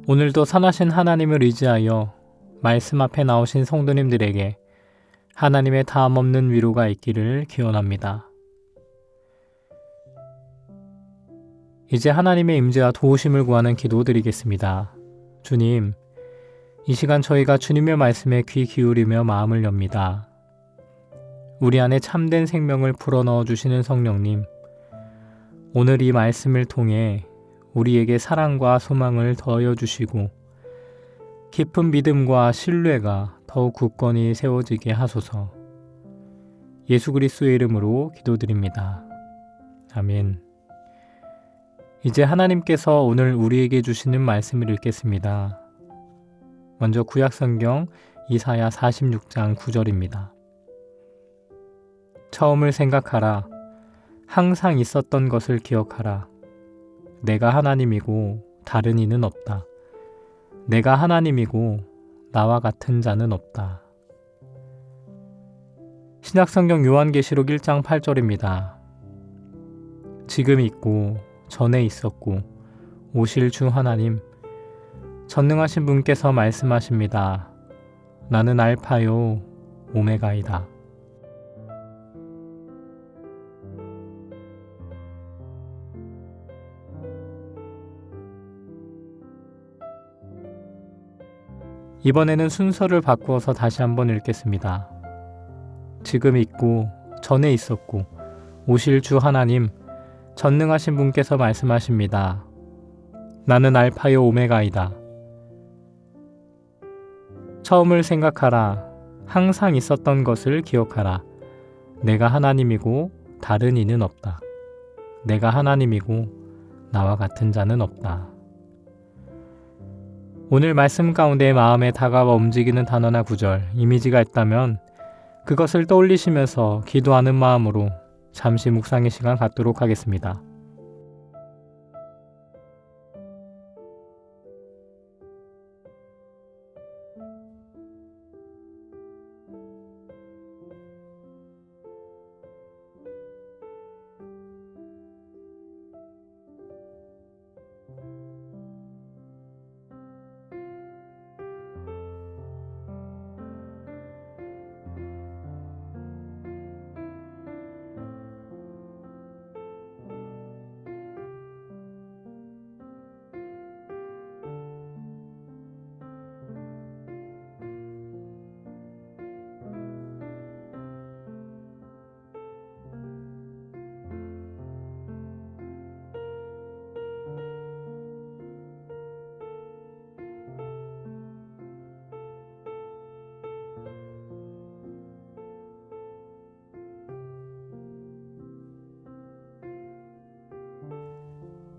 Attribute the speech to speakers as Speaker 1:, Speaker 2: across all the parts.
Speaker 1: 오늘도 선하신 하나님을 의지하여 말씀 앞에 나오신 성도님들에게 하나님의 다함없는 위로가 있기를 기원합니다. 이제 하나님의 임재와 도우심을 구하는 기도 드리겠습니다. 주님, 이 시간 저희가 주님의 말씀에 귀 기울이며 마음을 엽니다. 우리 안에 참된 생명을 불어넣어 주시는 성령님, 오늘 이 말씀을 통해 우리에게 사랑과 소망을 더하여 주시고 깊은 믿음과 신뢰가 더욱 굳건히 세워지게 하소서. 예수 그리스도의 이름으로 기도드립니다. 아멘. 이제 하나님께서 오늘 우리에게 주시는 말씀을 읽겠습니다. 먼저 구약성경 이사야 46장 9절입니다. 처음을 생각하라. 항상 있었던 것을 기억하라. 내가 하나님이고 다른 이는 없다. 내가 하나님이고 나와 같은 자는 없다. 신약성경 요한계시록 1장 8절입니다. 지금 있고 전에 있었고 오실 주 하나님, 전능하신 분께서 말씀하십니다. 나는 알파요 오메가이다. 이번에는 순서를 바꾸어서 다시 한번 읽겠습니다. 지금 있고 전에 있었고 오실 주 하나님, 전능하신 분께서 말씀하십니다. 나는 알파요 오메가이다. 처음을 생각하라. 항상 있었던 것을 기억하라. 내가 하나님이고 다른 이는 없다. 내가 하나님이고 나와 같은 자는 없다. 오늘 말씀 가운데 마음에 다가와 움직이는 단어나 구절, 이미지가 있다면 그것을 떠올리시면서 기도하는 마음으로 잠시 묵상의 시간 갖도록 하겠습니다.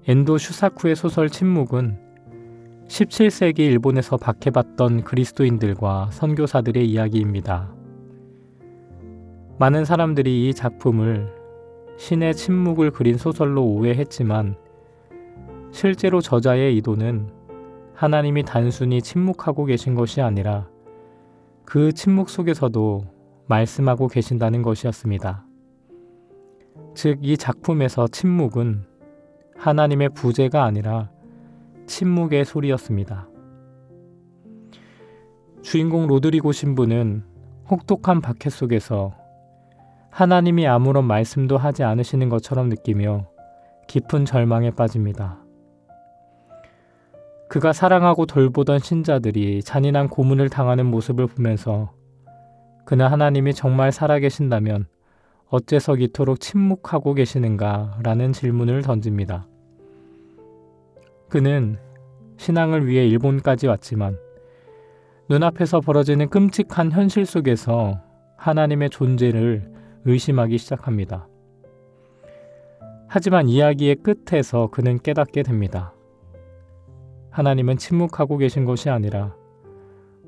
Speaker 1: 엔도 슈사쿠의 소설 침묵은 17세기 일본에서 박해받던 그리스도인들과 선교사들의 이야기입니다. 많은 사람들이 이 작품을 신의 침묵을 그린 소설로 오해했지만 실제로 저자의 의도는 하나님이 단순히 침묵하고 계신 것이 아니라 그 침묵 속에서도 말씀하고 계신다는 것이었습니다. 즉, 이 작품에서 침묵은 하나님의 부재가 아니라 침묵의 소리였습니다. 주인공 로드리고 신부는 혹독한 박해 속에서 하나님이 아무런 말씀도 하지 않으시는 것처럼 느끼며 깊은 절망에 빠집니다. 그가 사랑하고 돌보던 신자들이 잔인한 고문을 당하는 모습을 보면서 그는 하나님이 정말 살아계신다면 어째서 이토록 침묵하고 계시는가 라는 질문을 던집니다. 그는 신앙을 위해 일본까지 왔지만 눈앞에서 벌어지는 끔찍한 현실 속에서 하나님의 존재를 의심하기 시작합니다. 하지만 이야기의 끝에서 그는 깨닫게 됩니다. 하나님은 침묵하고 계신 것이 아니라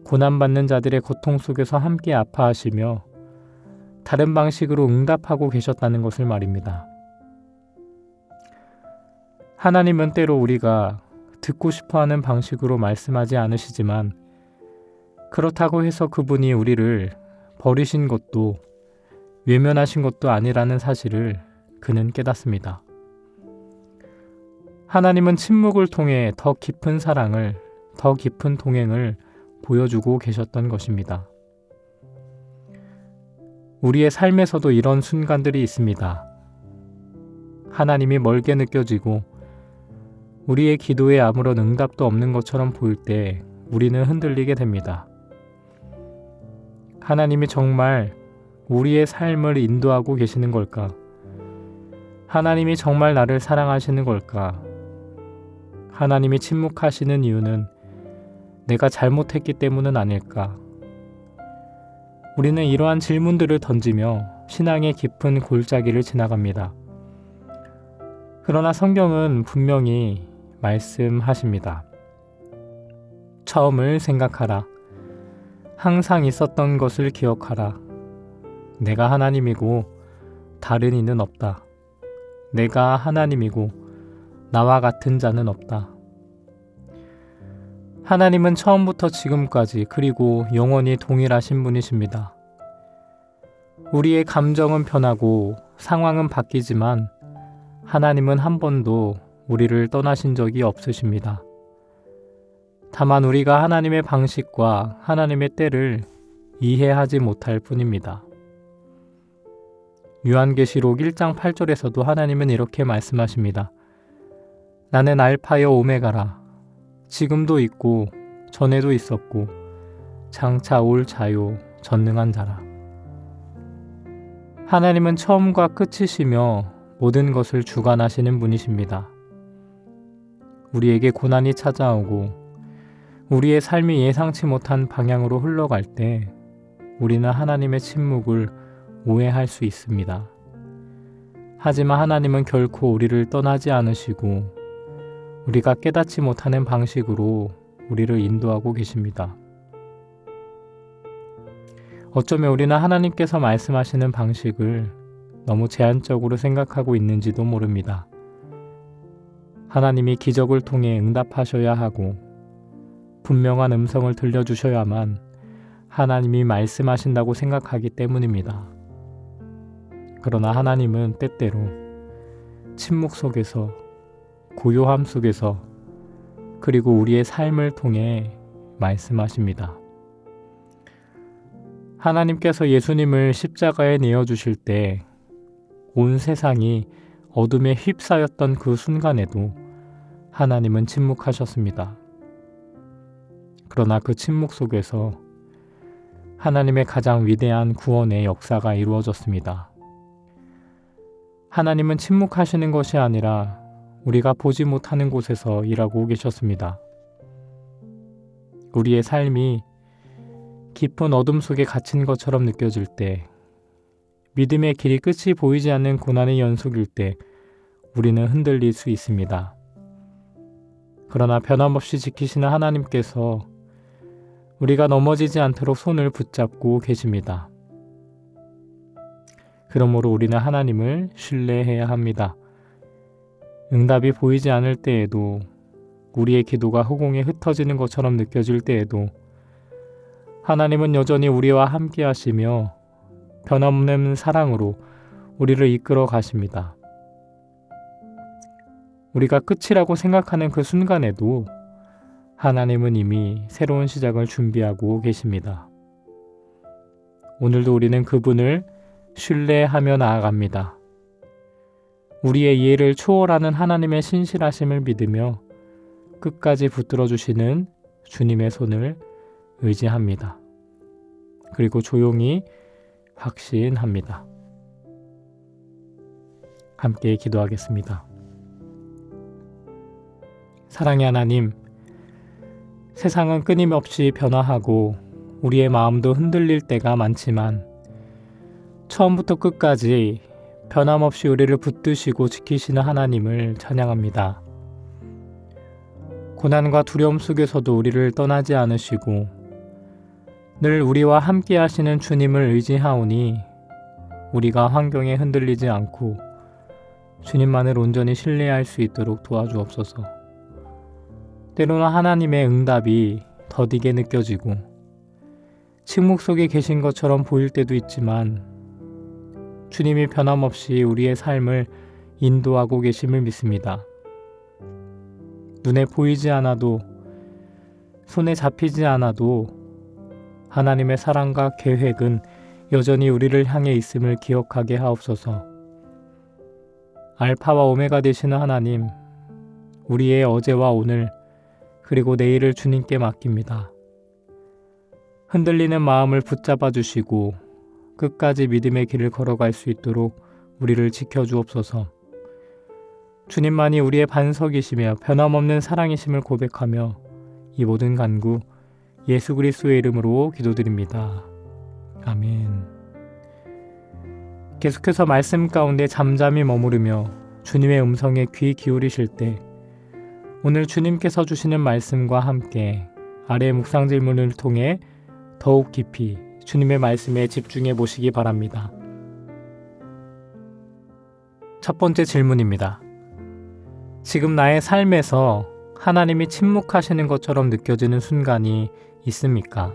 Speaker 1: 고난받는 자들의 고통 속에서 함께 아파하시며 다른 방식으로 응답하고 계셨다는 것을 말입니다. 하나님은 때로 우리가 듣고 싶어하는 방식으로 말씀하지 않으시지만 그렇다고 해서 그분이 우리를 버리신 것도 외면하신 것도 아니라는 사실을 그는 깨닫습니다. 하나님은 침묵을 통해 더 깊은 사랑을 더 깊은 동행을 보여주고 계셨던 것입니다. 우리의 삶에서도 이런 순간들이 있습니다. 하나님이 멀게 느껴지고 우리의 기도에 아무런 응답도 없는 것처럼 보일 때 우리는 흔들리게 됩니다. 하나님이 정말 우리의 삶을 인도하고 계시는 걸까? 하나님이 정말 나를 사랑하시는 걸까? 하나님이 침묵하시는 이유는 내가 잘못했기 때문은 아닐까? 우리는 이러한 질문들을 던지며 신앙의 깊은 골짜기를 지나갑니다. 그러나 성경은 분명히 말씀하십니다. 처음을 생각하라. 항상 있었던 것을 기억하라. 내가 하나님이고 다른 이는 없다. 내가 하나님이고 나와 같은 자는 없다. 하나님은 처음부터 지금까지 그리고 영원히 동일하신 분이십니다. 우리의 감정은 변하고 상황은 바뀌지만 하나님은 한 번도 우리를 떠나신 적이 없으십니다. 다만 우리가 하나님의 방식과 하나님의 때를 이해하지 못할 뿐입니다. 요한계시록 1장 8절에서도 하나님은 이렇게 말씀하십니다. 나는 알파여 오메가라. 지금도 있고 전에도 있었고 장차 올 자요 전능한 자라. 하나님은 처음과 끝이시며 모든 것을 주관하시는 분이십니다. 우리에게 고난이 찾아오고 우리의 삶이 예상치 못한 방향으로 흘러갈 때 우리는 하나님의 침묵을 오해할 수 있습니다. 하지만 하나님은 결코 우리를 떠나지 않으시고 우리가 깨닫지 못하는 방식으로 우리를 인도하고 계십니다. 어쩌면 우리는 하나님께서 말씀하시는 방식을 너무 제한적으로 생각하고 있는지도 모릅니다. 하나님이 기적을 통해 응답하셔야 하고 분명한 음성을 들려주셔야만 하나님이 말씀하신다고 생각하기 때문입니다. 그러나 하나님은 때때로 침묵 속에서 고요함 속에서 그리고 우리의 삶을 통해 말씀하십니다. 하나님께서 예수님을 십자가에 내어주실 때 온 세상이 어둠에 휩싸였던 그 순간에도 하나님은 침묵하셨습니다. 그러나 그 침묵 속에서 하나님의 가장 위대한 구원의 역사가 이루어졌습니다. 하나님은 침묵하시는 것이 아니라 우리가 보지 못하는 곳에서 일하고 계셨습니다. 우리의 삶이 깊은 어둠 속에 갇힌 것처럼 느껴질 때, 믿음의 길이 끝이 보이지 않는 고난의 연속일 때 우리는 흔들릴 수 있습니다. 그러나 변함없이 지키시는 하나님께서 우리가 넘어지지 않도록 손을 붙잡고 계십니다. 그러므로 우리는 하나님을 신뢰해야 합니다. 응답이 보이지 않을 때에도, 우리의 기도가 허공에 흩어지는 것처럼 느껴질 때에도 하나님은 여전히 우리와 함께 하시며 변함없는 사랑으로 우리를 이끌어 가십니다. 우리가 끝이라고 생각하는 그 순간에도 하나님은 이미 새로운 시작을 준비하고 계십니다. 오늘도 우리는 그분을 신뢰하며 나아갑니다. 우리의 이해를 초월하는 하나님의 신실하심을 믿으며 끝까지 붙들어 주시는 주님의 손을 의지합니다. 그리고 조용히 확신합니다. 함께 기도하겠습니다. 사랑의 하나님, 세상은 끊임없이 변화하고 우리의 마음도 흔들릴 때가 많지만 처음부터 끝까지 변함없이 우리를 붙드시고 지키시는 하나님을 찬양합니다. 고난과 두려움 속에서도 우리를 떠나지 않으시고 늘 우리와 함께 하시는 주님을 의지하오니 우리가 환경에 흔들리지 않고 주님만을 온전히 신뢰할 수 있도록 도와주옵소서. 때로는 하나님의 응답이 더디게 느껴지고 침묵 속에 계신 것처럼 보일 때도 있지만 주님이 변함없이 우리의 삶을 인도하고 계심을 믿습니다. 눈에 보이지 않아도 손에 잡히지 않아도 하나님의 사랑과 계획은 여전히 우리를 향해 있음을 기억하게 하옵소서. 알파와 오메가 되시는 하나님, 우리의 어제와 오늘 그리고 내일을 주님께 맡깁니다. 흔들리는 마음을 붙잡아 주시고 끝까지 믿음의 길을 걸어갈 수 있도록 우리를 지켜주옵소서. 주님만이 우리의 반석이시며 변함없는 사랑이심을 고백하며 이 모든 간구 예수 그리스도의 이름으로 기도드립니다. 아멘. 계속해서 말씀 가운데 잠잠히 머무르며 주님의 음성에 귀 기울이실 때 오늘 주님께서 주시는 말씀과 함께 아래의 묵상 질문을 통해 더욱 깊이 주님의 말씀에 집중해 보시기 바랍니다. 첫 번째 질문입니다. 지금 나의 삶에서 하나님이 침묵하시는 것처럼 느껴지는 순간이 있습니까?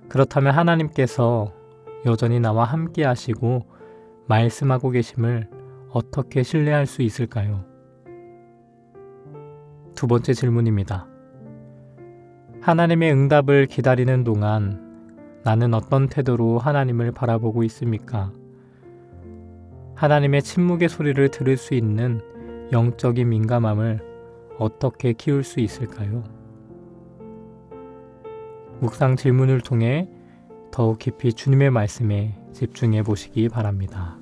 Speaker 1: 그렇다면 하나님께서 여전히 나와 함께 하시고 말씀하고 계심을 어떻게 신뢰할 수 있을까요? 두 번째 질문입니다. 하나님의 응답을 기다리는 동안 나는 어떤 태도로 하나님을 바라보고 있습니까? 하나님의 침묵의 소리를 들을 수 있는 영적인 민감함을 어떻게 키울 수 있을까요? 묵상 질문을 통해 더욱 깊이 주님의 말씀에 집중해 보시기 바랍니다.